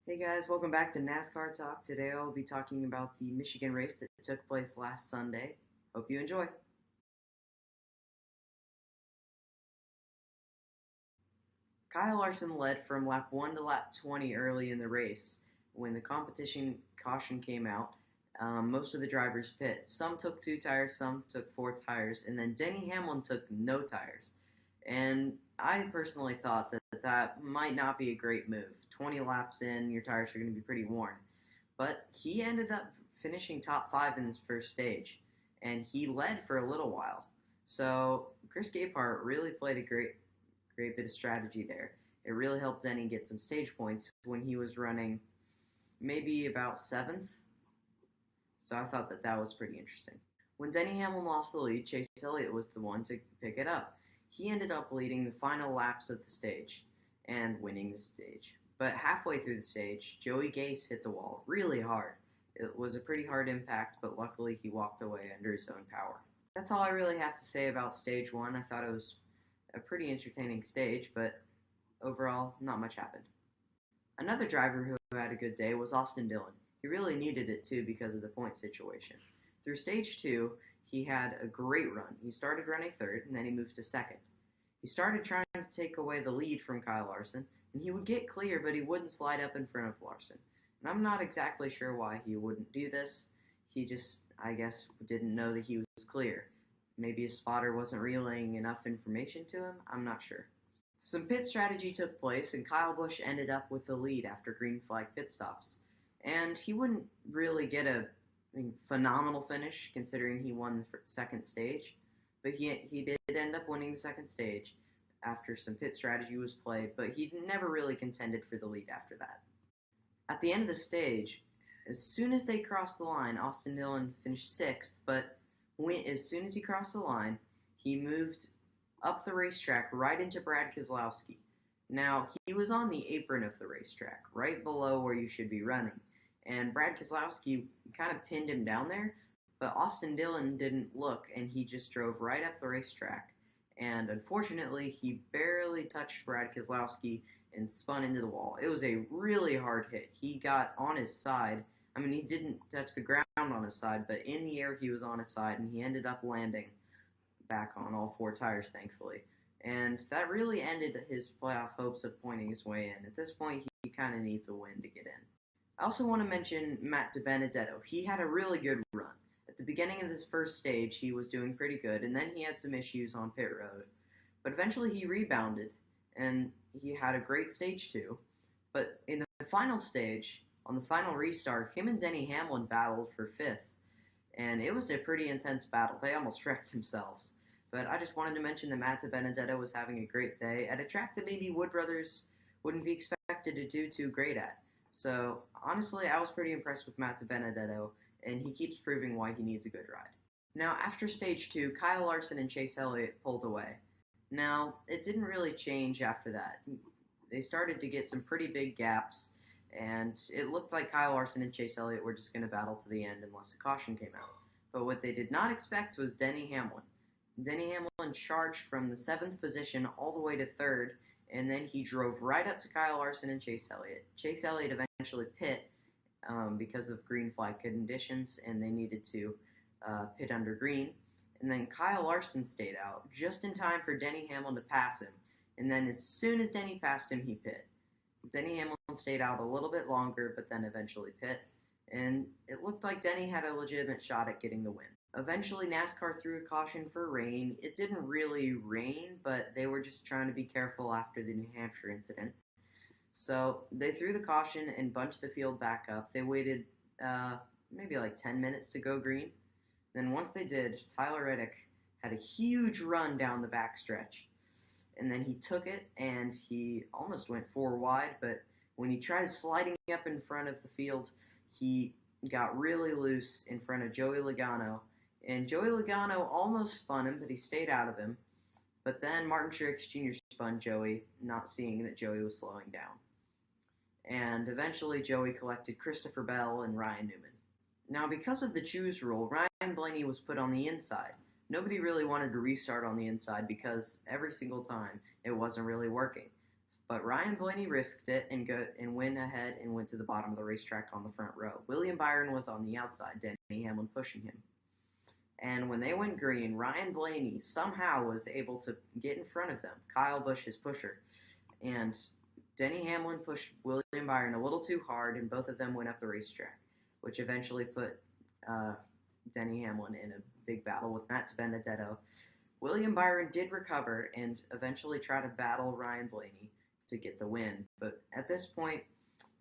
Hey guys, welcome back to NASCAR Talk. Today I'll be talking about the Michigan race that took place last Sunday. Hope you enjoy. Kyle Larson led from lap 1 to lap 20 early in the race. When the competition caution came out, most of the drivers pit. Some took 2 tires, some took 4 tires, and then Denny Hamlin took no tires. And I personally thought that might not be a great move. 20 laps in, your tires are going to be pretty worn. But he ended up finishing top 5 in his first stage, and he led for a little while. So Chris Gabehart really played a great bit of strategy there. It really helped Denny get some stage points when he was running maybe about 7th. So I thought that was pretty interesting. When Denny Hamlin lost the lead, Chase Elliott was the one to pick it up. He ended up leading the final laps of the stage and winning the stage. But halfway through the stage, Joey Gase hit the wall really hard. It was a pretty hard impact, but luckily he walked away under his own power. That's all I really have to say about stage 1. I thought it was a pretty entertaining stage, but overall, not much happened. Another driver who had a good day was Austin Dillon. He really needed it too because of the point situation. Through stage 2, he had a great run. He started running 3rd, and then he moved to 2nd. He started trying to take away the lead from Kyle Larson, and he would get clear, but he wouldn't slide up in front of Larson. And I'm not exactly sure why he wouldn't do this. He just, I guess, didn't know that he was clear. Maybe his spotter wasn't relaying enough information to him. I'm not sure. Some pit strategy took place, and Kyle Busch ended up with the lead after green flag pit stops. And he wouldn't really get a phenomenal finish considering he won the second stage, but he did end up winning the second stage after some pit strategy was played, but he never really contended for the lead after that. At the end of the stage, as soon as they crossed the line, Austin Dillon finished 6th, but as soon as he crossed the line, he moved up the racetrack right into Brad Keselowski. Now, he was on the apron of the racetrack, right below where you should be running, and Brad Keselowski kind of pinned him down there, but Austin Dillon didn't look, and he just drove right up the racetrack. And unfortunately, he barely touched Brad Keselowski and spun into the wall. It was a really hard hit. He got on his side. I mean, he didn't touch the ground on his side, but in the air he was on his side, and he ended up landing back on all 4 tires, thankfully. And that really ended his playoff hopes of pointing his way in. At this point, he kind of needs a win to get in. I also want to mention Matt Benedetto. He had a really good run. At the beginning of this first stage, he was doing pretty good, and then he had some issues on pit road. But eventually he rebounded, and he had a great stage 2. But in the final stage, on the final restart, him and Denny Hamlin battled for 5th. And it was a pretty intense battle. They almost wrecked themselves. But I just wanted to mention that Matt Benedetto was having a great day at a track that maybe Wood Brothers wouldn't be expected to do too great at. So, honestly, I was pretty impressed with Matt Benedetto, and he keeps proving why he needs a good ride. Now, after stage 2, Kyle Larson and Chase Elliott pulled away. Now, it didn't really change after that. They started to get some pretty big gaps, and it looked like Kyle Larson and Chase Elliott were just going to battle to the end unless a caution came out. But what they did not expect was Denny Hamlin. Denny Hamlin charged from the 7th position all the way to 3rd, and then he drove right up to Kyle Larson and Chase Elliott. Chase Elliott eventually pit because of green flag conditions, and they needed to pit under green. And then Kyle Larson stayed out just in time for Denny Hamlin to pass him. And then as soon as Denny passed him, he pit. Denny Hamlin stayed out a little bit longer, but then eventually pit. And it looked like Denny had a legitimate shot at getting the win. Eventually, NASCAR threw a caution for rain. It didn't really rain, but they were just trying to be careful after the New Hampshire incident. So they threw the caution and bunched the field back up. They waited maybe like 10 minutes to go green. Then once they did, Tyler Reddick had a huge run down the backstretch. And then he took it, and he almost went 4 wide, but when he tried sliding up in front of the field, he got really loose in front of Joey Logano. And Joey Logano almost spun him, but he stayed out of him. But then Martin Truex Jr. spun Joey, not seeing that Joey was slowing down. And eventually Joey collected Christopher Bell and Ryan Newman. Now, because of the choose rule, Ryan Blaney was put on the inside. Nobody really wanted to restart on the inside because every single time it wasn't really working. But Ryan Blaney risked it and went ahead and went to the bottom of the racetrack on the front row. William Byron was on the outside, Denny Hamlin pushing him. And when they went green, Ryan Blaney somehow was able to get in front of them, Kyle Busch, his pusher. And Denny Hamlin pushed William Byron a little too hard, and both of them went up the racetrack, which eventually put Denny Hamlin in a big battle with Matt Benedetto. William Byron did recover and eventually try to battle Ryan Blaney to get the win. But at this point,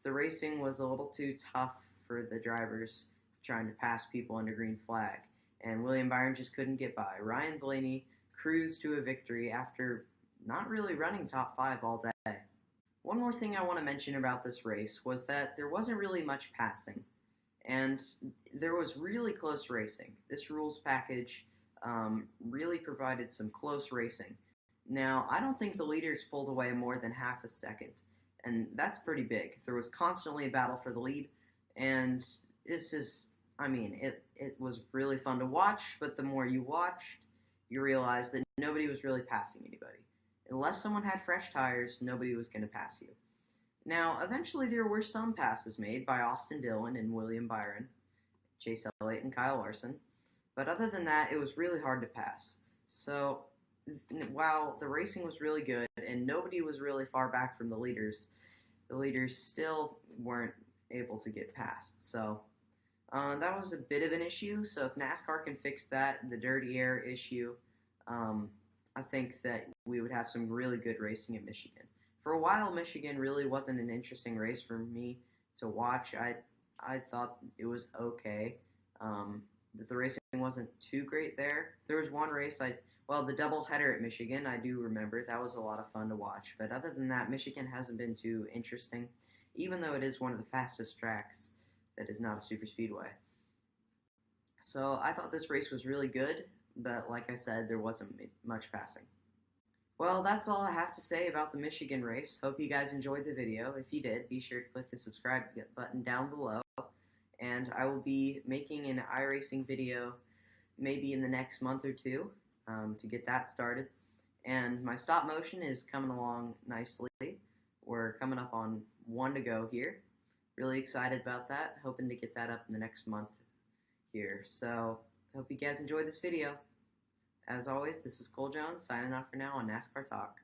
the racing was a little too tough for the drivers trying to pass people under green flag. And William Byron just couldn't get by. Ryan Blaney cruised to a victory after not really running top 5 all day. One more thing I want to mention about this race was that there wasn't really much passing, and there was really close racing. This rules package really provided some close racing. Now, I don't think the leaders pulled away more than half a second, and that's pretty big. There was constantly a battle for the lead, and it was really fun to watch, but the more you watched, you realized that nobody was really passing anybody. Unless someone had fresh tires, nobody was going to pass you. Now, eventually there were some passes made by Austin Dillon and William Byron, Chase Elliott and Kyle Larson, but other than that, it was really hard to pass. So, while the racing was really good and nobody was really far back from the leaders still weren't able to get past. So, that was a bit of an issue. So if NASCAR can fix that, the dirty air issue, I think that we would have some really good racing at Michigan. For a while, Michigan really wasn't an interesting race for me to watch. I thought it was okay. The racing wasn't too great there. There was one race the doubleheader at Michigan, I do remember. That was a lot of fun to watch. But other than that, Michigan hasn't been too interesting, even though it is one of the fastest tracks that is not a super speedway. So I thought this race was really good, but like I said, there wasn't much passing. Well, that's all I have to say about the Michigan race. Hope you guys enjoyed the video. If you did, be sure to click the subscribe button down below. And I will be making an iRacing video maybe in the next month or two to get that started. And my stop motion is coming along nicely. We're coming up on 1 to go here. Really excited about that. Hoping to get that up in the next month here. So, hope you guys enjoyed this video. As always, this is Cole Jones signing off for now on NASCAR Talk.